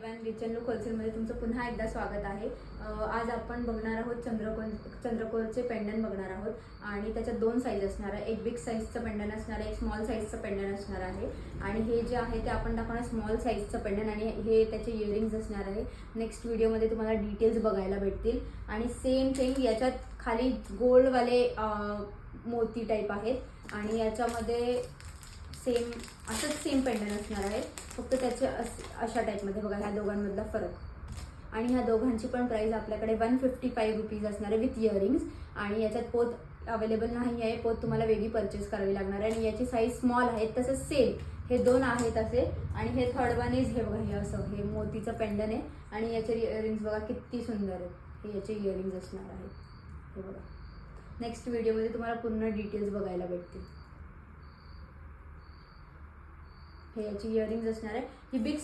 Everyone, rich and look होलसेलमध्ये तुमचं पुन्हा एकदा स्वागत आहे। आज आपण बघणार आहोत चंद्रकोरचे पेंडन बघणार आहोत आणि त्याच्यात दोन साईज असणार आहे। एक बिग साईजचं पेंडन असणार आहे, एक स्मॉल साईजचं पेंडन असणार आहे आणि हे जे आहे ते आपण दाखवणार स्मॉल साईजचं पेंडन आणि हे त्याचे इयरिंग्स असणार आहे। नेक्स्ट व्हिडिओमध्ये तुम्हाला डिटेल्स बघायला भेटतील आणि सेम थिंग याच्यात खाली गोल्डवाले मोती टाईप आहेत आणि याच्यामध्ये सेम असंच सेम पेंडन असणार आहे, फक्त त्याचे अशा टाईपमध्ये बघा ह्या दोघांमधला फरक। आणि ह्या दोघांची पण प्राइस आपल्याकडे 155 रुपीज असणार आहे विथ इयरिंग्स आणि याच्यात पोत अवेलेबल नाही आहे, पोत तुम्हाला वेगळी परचेस करावी लागणार आहे आणि याची साईज स्मॉल आहे। तसंच सेम हे दोन आहेत असे आणि हे थर्ड वन इज हे बघा, हे असं हे मोतीचं पेंडन आहे आणि याचे इयरिंग्स बघा किती सुंदर आहेत, हे याचे इयरिंग्स असणार आहेत। हे बघा नेक्स्ट व्हिडिओमध्ये तुम्हाला पूर्ण डिटेल्स बघायला भेटतील। हे याची इयरिंग्स असणार आहे, ही बिग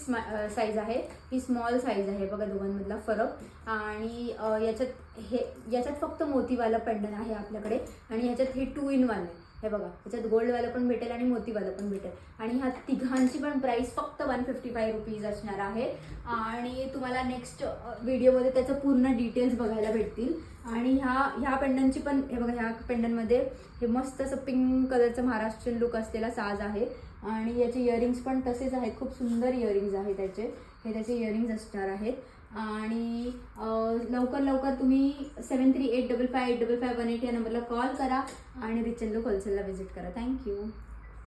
साईज आहे, ही स्मॉल साईज आहे, बघा दोघांमधला फरक। आणि याच्यात फक्त मोतीवाला पेंडन आहे आपल्याकडे आणि ह्याच्यात हे 2 in 1 आहे। हे बघा याच्यात गोल्डवाला पण भेटेल आणि मोतीवाला पण भेटेल आणि ह्या तिघांची पण प्राइस फक्त 155 रुपीज असणार आहे आणि तुम्हाला नेक्स्ट व्हिडिओमध्ये त्याचं पूर्ण डिटेल्स बघायला भेटतील। आणि ह्या पेंडनची पण हे बघा, ह्या पेंडनमध्ये हे मस्त असं पिंक कलरचं महाराष्ट्रीयन लुक असलेला साज आहे आणि याचे इयरिंग्स पण तसेच आहेत, खूप सुंदर इयरिंग्स आहेत त्याचे, हे त्याचे इयरिंग्स असणार आहेत। आणि लवकर तुम्ही 7385555818 या नंबरला कॉल करा आणि रिच अँड लुक होलसेलला व्हिजिट करा। थँक्यू।